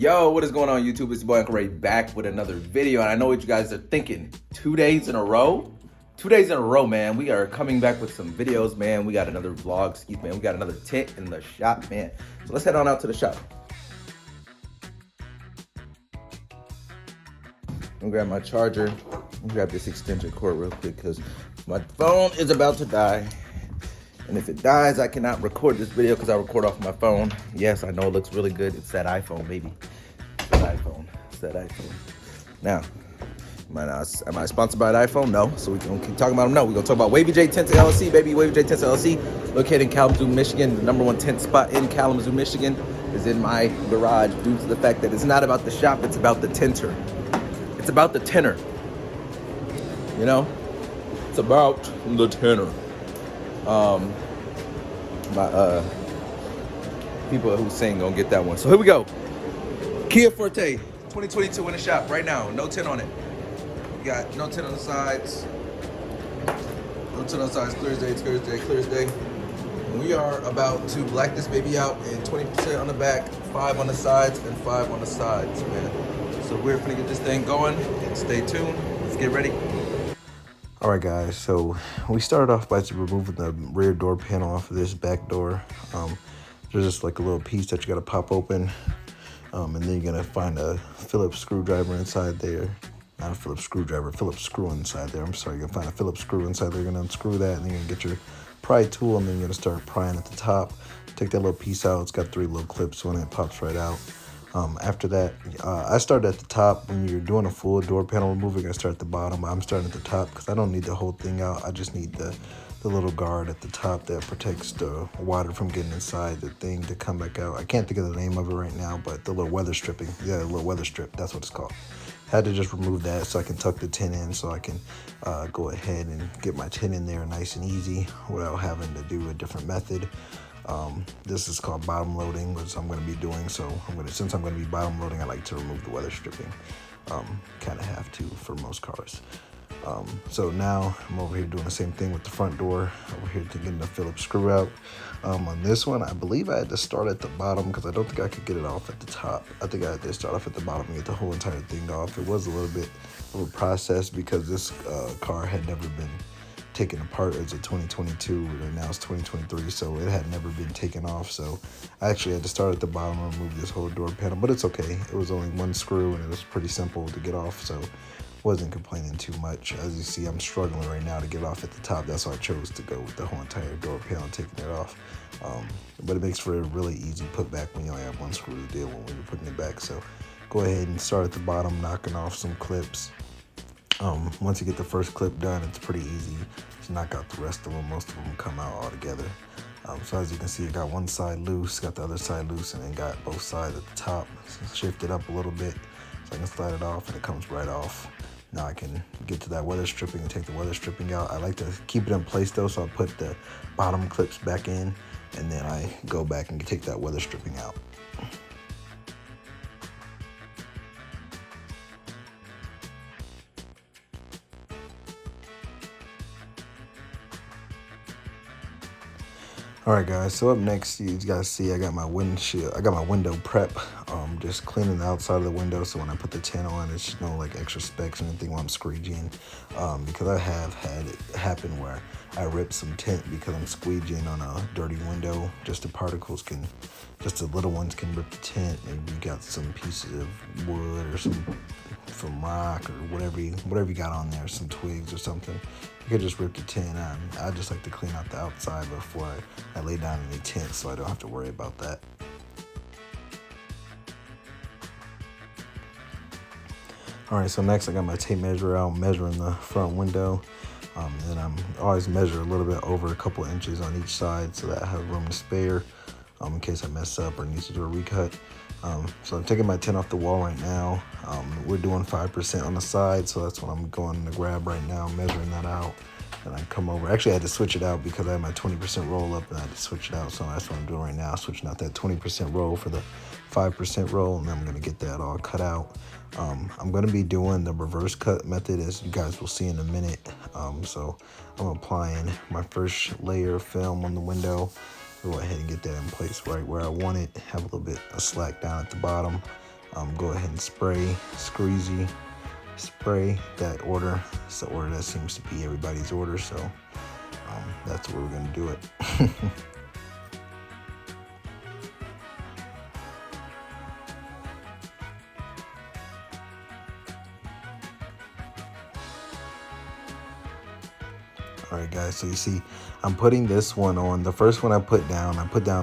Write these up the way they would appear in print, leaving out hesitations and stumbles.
Yo, what is going on YouTube? It's your boy Uncle Ray back with another video. And I know what you guys are thinking. 2 days in a row? 2 days in a row, man. We are coming back with some videos, man. We got another vlog, excuse me. We got another tint in the shop, man. So let's head on out to the shop. I'm gonna grab my charger. I'm gonna grab this extension cord real quick because my phone is about to die. And if it dies, I cannot record this video because I record off my phone. Yes, I know it looks really good. It's that iPhone, baby. It's that iPhone. It's that iPhone. Now, am I sponsored by an iPhone? No. So we're going to keep talking about them? No. We're going to talk about Wavy J Tints LLC, baby. Wavy J Tints LLC, located in Kalamazoo, Michigan. The #1 tint spot in Kalamazoo, Michigan is in my garage due to the fact that it's not about the shop. It's about the tinter. It's about the tinter. You know? It's about the tinter. My people who sing gonna get that one. So here we go. Kia Forte 2022 in the shop right now. No tint on it. We got no tint on the sides. No tint on the sides. Clear as day. It's clear as day. Clear as day. We are about to black this baby out and 20% on the back, 5 on the sides, and 5 on the sides, man. So we're gonna get this thing going and stay tuned. Let's get ready. All right, guys, so we started off by removing the rear door panel off of this back door. There's just like a little piece that you got to pop open, and then you're going to find a Phillips screwdriver inside there. Not a Phillips screwdriver, Phillips screw inside there. I'm sorry, you're going to find a Phillips screw inside there. You're going to unscrew that, and then you're going to get your pry tool, and then you're going to start prying at the top. Take that little piece out. It's got 3 little clips on it. It pops right out. After that, I started at the top. When you're doing a full door panel removal, you're gonna start at the bottom. I'm starting at the top because I don't need the whole thing out. I just need the little guard at the top that protects the water from getting inside the thing to come back out. I can't think of the name of it right now, but the little weather stripping. Yeah, the little weather strip, that's what it's called. Had to just remove that so I can tuck the tint in so I can go ahead and get my tint in there nice and easy without having to do a different method. This is called bottom loading, which I'm going to be doing. So since I'm going to be bottom loading, I like to remove the weather stripping. Kind of have to for most cars. So now I'm over here doing the same thing with the front door. Over here to getting the Phillips screw out. On this one, I believe I had to start at the bottom because I don't think I could get it off at the top. I think I had to start off at the bottom and get the whole entire thing off. It was a little bit of a process because this car had never been taken apart as a 2022, and now it's 2023, so it had never been taken off. So I actually had to start at the bottom and remove this whole door panel, but it's okay. It was only 1 screw and it was pretty simple to get off, so wasn't complaining too much. As you see, I'm struggling right now to get off at the top. That's why I chose to go with the whole entire door panel, taking it off. But it makes for a really easy put back when you only have 1 screw to deal with when you're putting it back. So go ahead and start at the bottom, knocking off some clips. Once you get the first clip done, it's pretty easy to knock out the rest of them. Most of them come out all together. So as you can see, I got one side loose, got the other side loose, and then got both sides at the top. So shift it up a little bit so I can slide it off, and it comes right off. Now I can get to that weather stripping and take the weather stripping out. I like to keep it in place though, so I put the bottom clips back in, and then I go back and take that weather stripping out. All right, guys, so up next, you guys see I got my windshield, I got my window prep, just cleaning the outside of the window, so when I put the tint on, it's no like extra specks or anything while I'm squeegeeing, because I have had it happen where I ripped some tint because I'm squeegeeing on a dirty window. Just the particles can, just the little ones can rip the tint. Maybe you got some pieces of wood or some rock or whatever you got on there, some twigs or something. You could just rip the tint out. I just like to clean out the outside before I lay down any tint, so I don't have to worry about that. All right, so next I got my tape measure out, measuring the front window. And I'm always measure a little bit over a couple inches on each side so that I have room to spare in case I mess up or need to do a recut. So I'm taking my tint off the wall right now. We're doing 5% on the side, so that's what I'm going to grab right now, measuring that out. And I come over. Actually, I had to switch it out because I had my 20% roll up, and I had to switch it out. So that's what I'm doing right now, switching out that 20% roll for the 5% roll, and then I'm going to get that all cut out. I'm going to be doing the reverse cut method, as you guys will see in a minute. So I'm applying my first layer of film on the window. Go ahead and get that in place right where I want it. Have a little bit of slack down at the bottom. go ahead and spray, squeezy, spray that order. It's the order that seems to be everybody's order, so that's where we're gonna do it. All right, guys, so you see I'm putting this one on. The first one I put down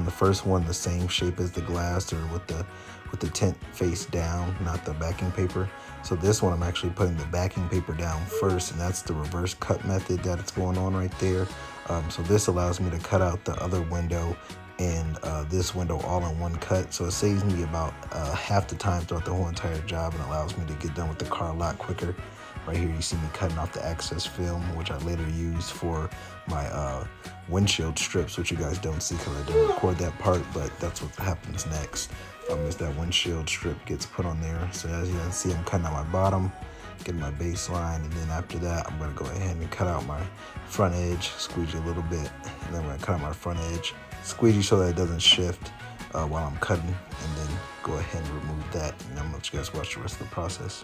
the first one the same shape as the glass, or with the tint face down, not the backing paper. So this one I'm actually putting the backing paper down first, and that's the reverse cut method that it's going on right there. So this allows me to cut out the other window and this window all in one cut. So it saves me about half the time throughout the whole entire job, and allows me to get done with the car a lot quicker. Right here you see me cutting off the excess film, which I later use for my windshield strips, which you guys don't see because I didn't record that part, but that's what happens next. Is that windshield strip gets put on there. So as you can see, I'm cutting out my bottom, getting my baseline, and then after that I'm going to go ahead and cut out my front edge, squeegee a little bit, and then I'm going to cut out my front edge, squeegee so that it doesn't shift while I'm cutting, and then go ahead and remove that, and I'm going to let you guys watch the rest of the process.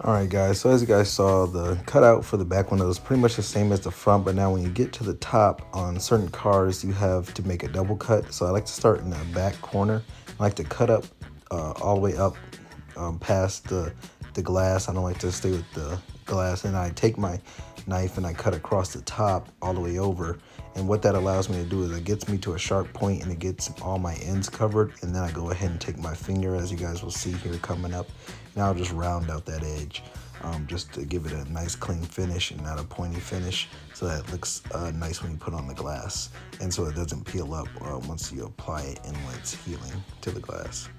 All right, guys, so as you guys saw, the cutout for the back window is pretty much the same as the front, but now when you get to the top on certain cars, you have to make a double cut. So I like to start in the back corner. I like to cut up all the way up past the glass. I don't like to stay with the glass, and I take my knife and I cut across the top all the way over. And what that allows me to do is it gets me to a sharp point and it gets all my ends covered, and then I go ahead and take my finger, as you guys will see here coming up, and I'll just round out that edge just to give it a nice clean finish and not a pointy finish, so that it looks nice when you put on the glass, and so it doesn't peel up once you apply it and when it's healing to the glass.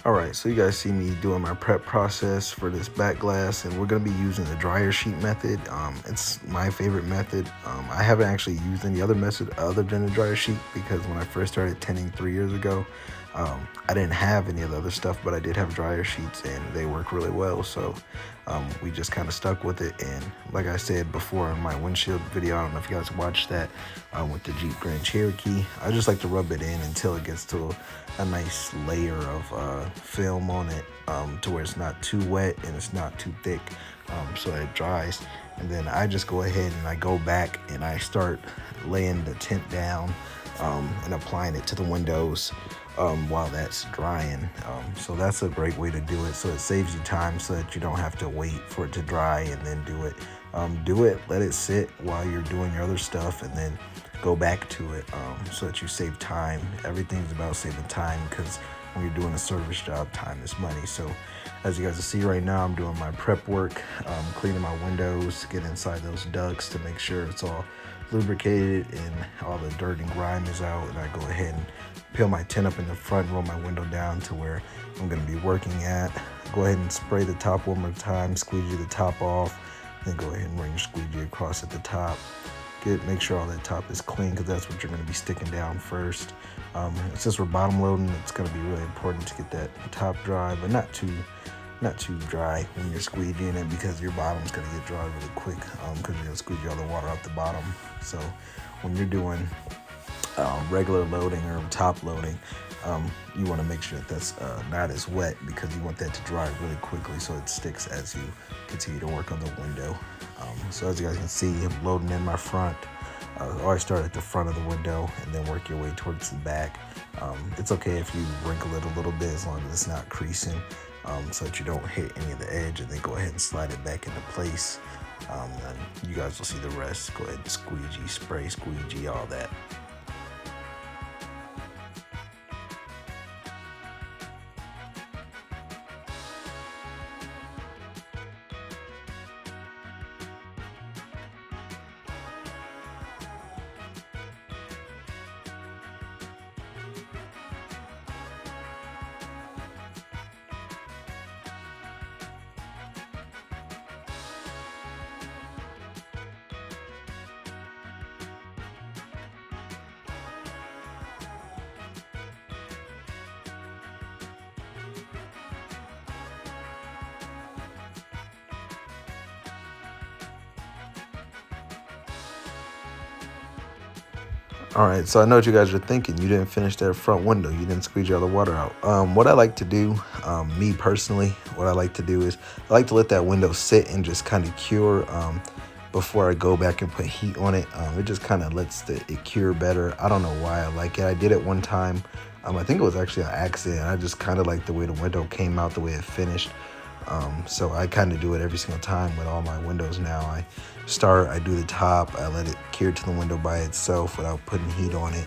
All right, so you guys see me doing my prep process for this back glass, and we're gonna be using the dryer sheet method. It's my favorite method. I haven't actually used any other method other than the dryer sheet, because when I first started tinting 3 years ago, I didn't have any of the other stuff, but I did have dryer sheets and they work really well. So we just kind of stuck with it. And like I said before in my windshield video, I don't know if you guys watched that with the Jeep Grand Cherokee, I just like to rub it in until it gets to a nice layer of film on it, to where it's not too wet and it's not too thick, so that it dries. And then I just go ahead and I go back and I start laying the tint down and applying it to the windows while that's drying. So that's a great way to do it. So it saves you time, so that you don't have to wait for it to dry and then do it. Let it sit while you're doing your other stuff, and then go back to it, so that you save time. Everything's about saving time, because when you're doing a service job, time is money. So as you guys see right now, I'm doing my prep work, cleaning my windows, get inside those ducts to make sure it's all lubricated and all the dirt and grime is out. And I go ahead and peel my tint up in the front, roll my window down to where I'm going to be working at. Go ahead and spray the top one more time, squeegee the top off, then go ahead and run your squeegee across at the top. Make sure all that top is clean, because that's what you're going to be sticking down first. Since we're bottom loading, it's going to be really important to get that top dry, but not too dry when you're squeegeeing it, because your bottom's going to get dry really quick, because you're going to squeegee all the water out the bottom. So when you're doing regular loading or top loading, you want to make sure that that's not as wet, because you want that to dry really quickly so it sticks as you continue to work on the window. So as you guys can see, I'm loading in my front. Always start at the front of the window and then work your way towards the back. It's okay if you wrinkle it a little bit as long as it's not creasing, so that you don't hit any of the edge, and then go ahead and slide it back into place. And you guys will see the rest. Go ahead and squeegee, spray, squeegee, all that. All right, so I know what you guys are thinking. You didn't finish that front window. You didn't squeegee all the water out. What I like to do, me personally, what I like to do is I like to let that window sit and just kind of cure before I go back and put heat on it. It just kind of lets it cure better. I don't know why I like it. I did it one time. I think it was actually an accident. I just kind of like the way the window came out, the way it finished. So I kind of do it every single time with all my windows now. I do the top, I let it cure to the window by itself without putting heat on it.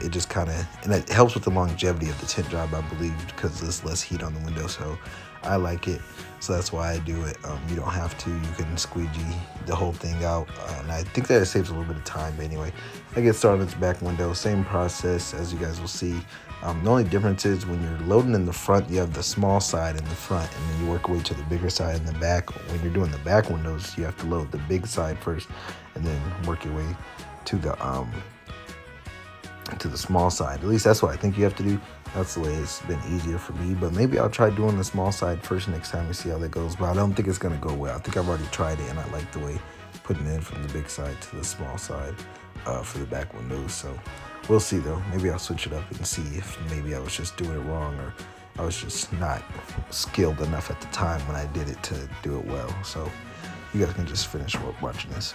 It just kind of, and it helps with the longevity of the tint job, I believe, because there's less heat on the window. So I like it. So that's why I do it. You don't have to. You can squeegee the whole thing out. And I think that it saves a little bit of time. But anyway, I get started on this back window. Same process, as you guys will see. The only difference is when you're loading in the front, you have the small side in the front, and then you work your way to the bigger side in the back. When you're doing the back windows, you have to load the big side first, and then work your way to the small side. At least that's what I think you have to do. That's the way it's been easier for me. But maybe I'll try doing the small side first next time and see how that goes. But I don't think it's gonna go well. I think I've already tried it, and I like the way putting it in from the big side to the small side for the back windows. So we'll see though. Maybe I'll switch it up and see if maybe I was just doing it wrong, or I was just not skilled enough at the time when I did it to do it well. So you guys can just finish watching this.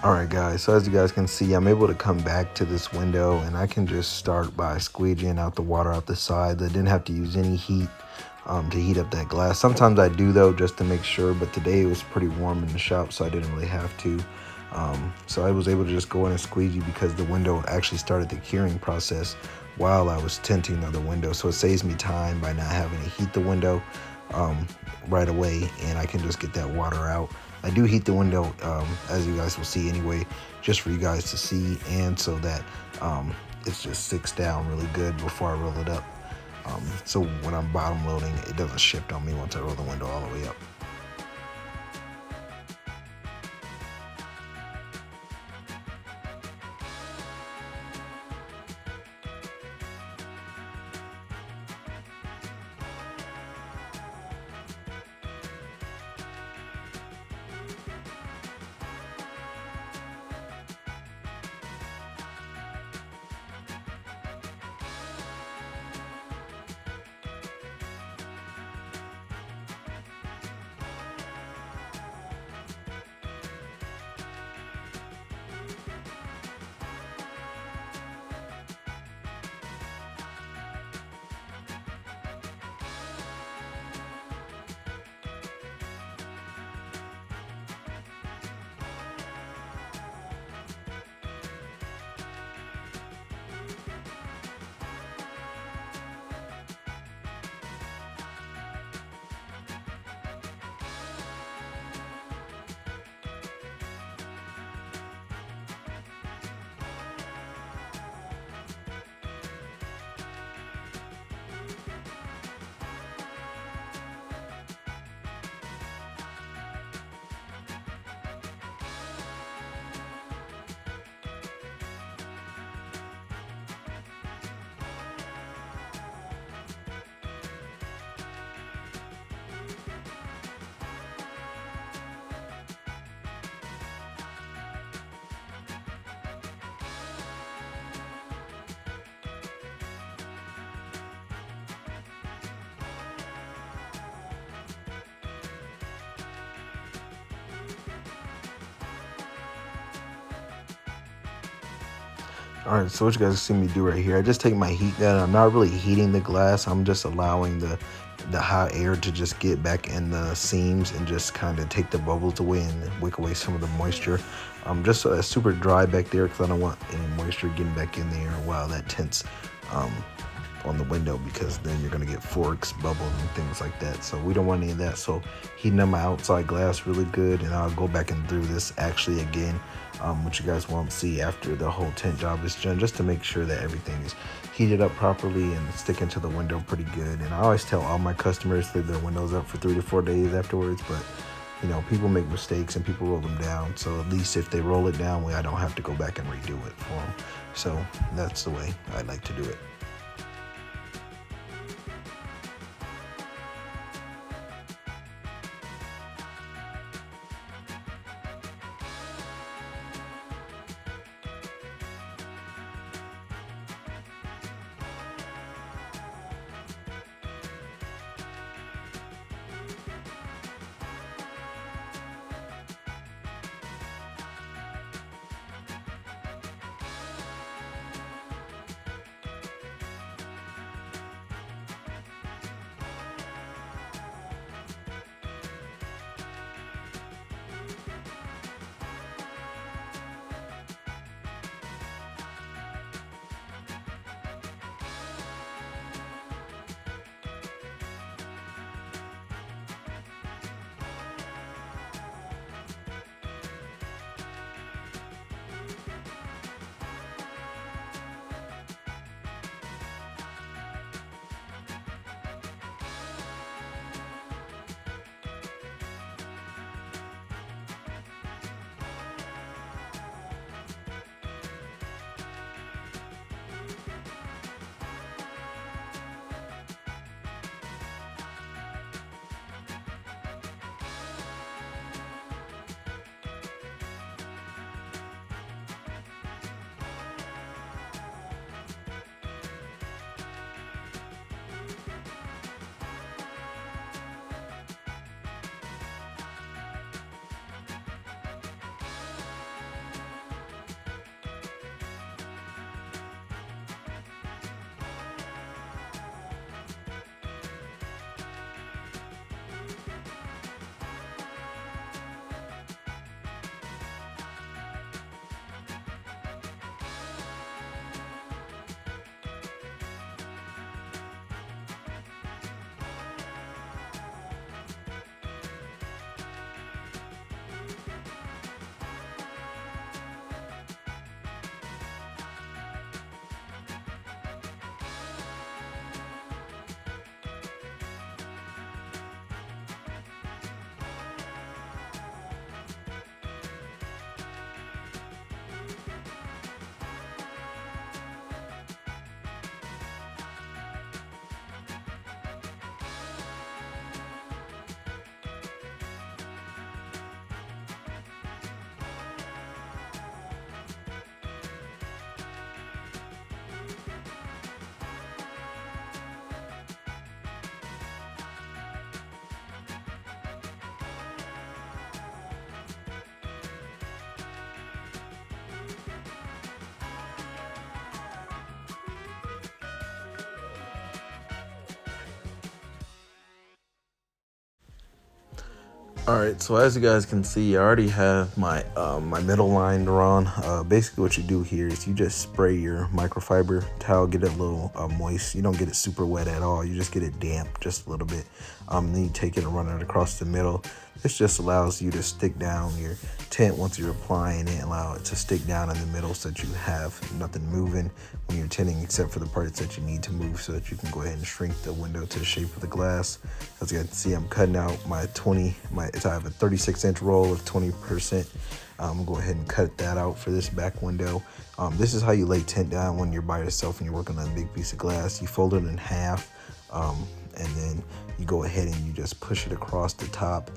All right, guys, so as you guys can see, I'm able to come back to this window, and I can just start by squeegeeing out the water out the side. I didn't have to use any heat to heat up that glass. Sometimes I do, though, just to make sure, but today it was pretty warm in the shop, so I didn't really have to. So I was able to just go in and squeegee because the window actually started the curing process while I was tinting the other window. So it saves me time by not having to heat the window right away, and I can just get that water out. I do heat the window, as you guys will see anyway, just for you guys to see, and so that it just sticks down really good before I roll it up. So when I'm bottom loading, it doesn't shift on me once I roll the window all the way up. All right, so what you guys see me do right here, I just take my heat gun. I'm not really heating the glass. I'm just allowing the hot air to just get back in the seams and just kind of take the bubbles away and wick away some of the moisture. Just super dry back there because I don't want any moisture getting back in there while that tint's on the window, because then you're going to get forks, bubbles, and things like that. So we don't want any of that. So heating up my outside glass really good, and I'll go back and do this actually again, which you guys won't see after the whole tint job is done, just to make sure that everything is heated up properly and sticking to the window pretty good. And I always tell all my customers to leave their windows up for 3 to 4 days afterwards, but you know, people make mistakes and people roll them down. So at least if they roll it down, I don't have to go back and redo it for them. So that's the way I like to do it. All right, so as you guys can see, I already have my my middle line drawn. Basically what you do here is you just spray your microfiber towel, get it a little moist. You don't get it super wet at all. You just get it damp just a little bit. Then you take it and run it across the middle. This just allows you to stick down your tint once you're applying it, allow it to stick down in the middle so that you have nothing moving when you're tinting except for the parts that you need to move, so that you can go ahead and shrink the window to the shape of the glass. As you can see, I'm cutting out my I have a 36-inch roll of 20%. I'm gonna go ahead and cut that out for this back window. This is how you lay tint down when you're by yourself and you're working on a big piece of glass. You fold it in half, and then you go ahead and you just push it across the top.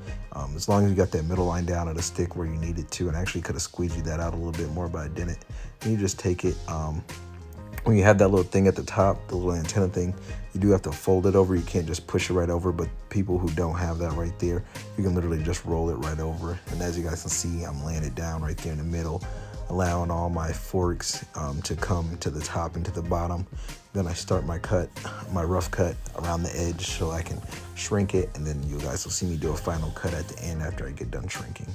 As long as you got that middle line down, it'll stick where you need it to. And I actually could have squeegeed that out a little bit more, but I didn't. And you just take it, when you have that little thing at the top, the little antenna thing, you do have to fold it over. You can't just push it right over, but people who don't have that right there, you can literally just roll it right over. And as you guys can see, I'm laying it down right there in the middle. allowing all my forks to come to the top and to the bottom. Then I start my rough cut around the edge so I can shrink it, and then you guys will see me do a final cut at the end after I get done shrinking.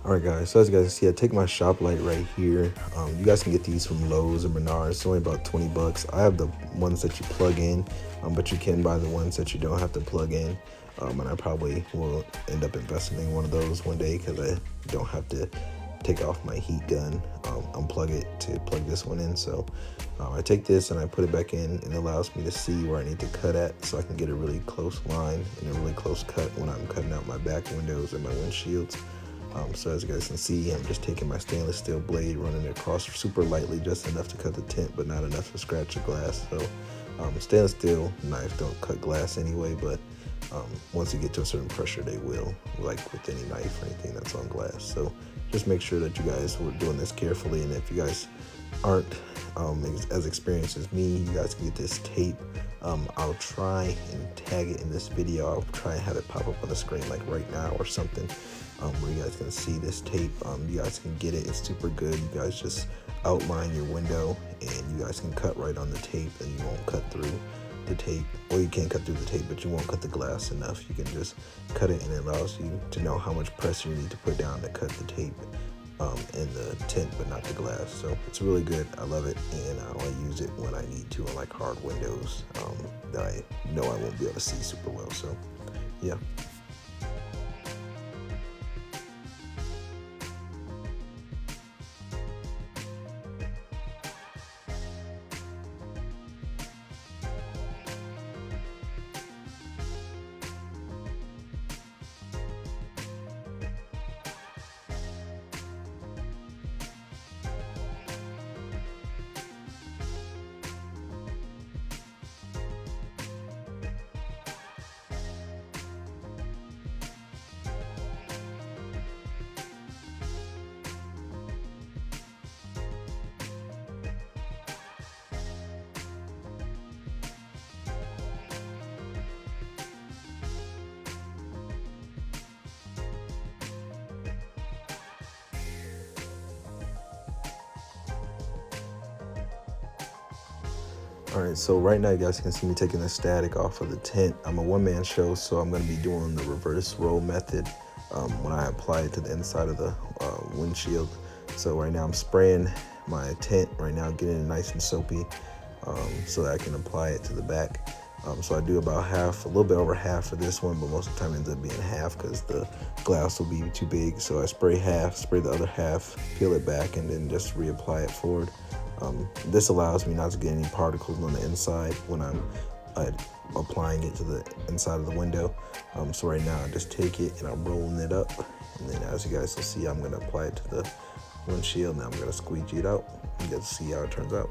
All right, guys. So as you guys can see, I take my shop light right here. You guys can get these from Lowe's or Menards. It's only about 20 bucks. I have the ones that you plug in, but you can buy the ones that you don't have to plug in. And I probably will end up investing in one of those one day because I don't have to take off my heat gun, unplug it to plug this one in. So I take this and I put it back in, and it allows me to see where I need to cut at, so I can get a really close line and a really close cut when I'm cutting out my back windows and my windshields. So as you guys can see, I'm just taking my stainless steel blade, running it across super lightly, just enough to cut the tint, but not enough to scratch the glass. So stainless steel knives don't cut glass anyway, but once you get to a certain pressure, they will, like with any knife or anything that's on glass. So just make sure that you guys were doing this carefully, and if you guys aren't as experienced as me, you guys can get this tape. I'll try and tag it in this video. I'll try and have it pop up on the screen like right now or something, where you guys can see this tape. You guys can get it. It's super good. You guys just outline your window and you guys can cut right on the tape, and you won't cut through the tape. Or you can cut through the tape, but you won't cut the glass enough. You can just cut it, and it allows you to know how much pressure you need to put down to cut the tape and the tint, but not the glass. So it's really good. I love it, and I only use it when I need to on like hard windows that I know I won't be able to see super well. So yeah. All right, so right now you guys can see me taking the static off of the tint. I'm a one-man show, so I'm going to be doing the reverse roll method when I apply it to the inside of the windshield. So right now I'm spraying my tint right now, getting it nice and soapy, so that I can apply it to the back. So I do about half, a little bit over half for this one, but most of the time it ends up being half because the glass will be too big. So I spray half, spray the other half, peel it back, and then just reapply it forward. This allows me not to get any particles on the inside when I'm applying it to the inside of the window. So right now I just take it and I'm rolling it up, and then as you guys will see, I'm going to apply it to the windshield. Now I'm going to squeegee it out and get to see how it turns out.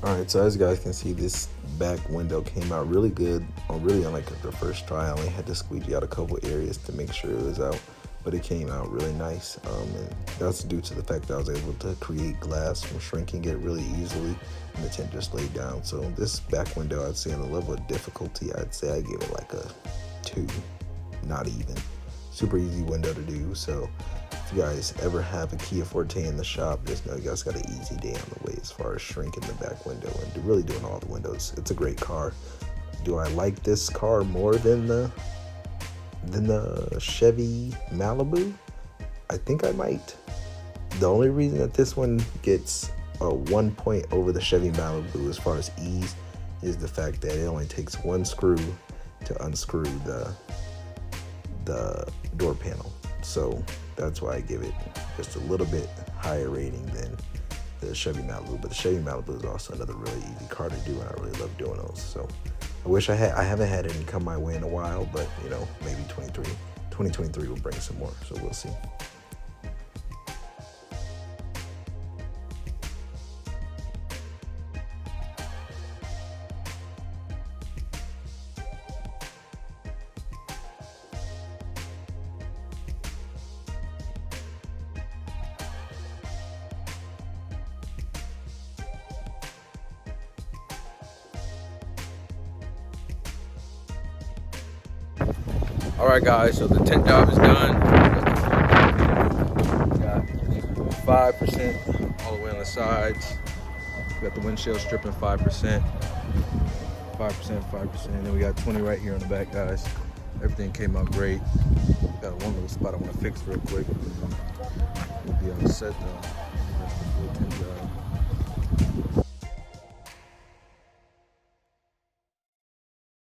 All right, so as you guys can see, this back window came out really good. Really on like the first try, I only had to squeegee out a couple areas to make sure it was out, but it came out really nice. And that's due to the fact that I was able to create glass from shrinking it really easily, and the tint just laid down. So this back window, I'd say on the level of difficulty, I'd say I gave it like a 2, not even. Super easy window to do. So if you guys ever have a Kia Forte in the shop, just know you guys got an easy day on the way as far as shrinking the back window and really doing all the windows. It's a great car. Do I like this car more than the Chevy Malibu? I think I might. The only reason that this one gets a 1 point over the Chevy Malibu as far as ease is the fact that it only takes 1 screw to unscrew the door panel. So that's why I give it just a little bit higher rating than the Chevy Malibu. But the Chevy Malibu is also another really easy car to do, and I really love doing those. So I haven't had any come my way in a while, but you know, maybe 2023 will bring some more. So we'll see. All right, guys, so the tint job is done. Got 5% all the way on the sides. Got the windshield stripping 5%, 5%. And then we got 20 right here on the back, guys. Everything came out great. Got one little spot I want to fix real quick. We'll be all set though.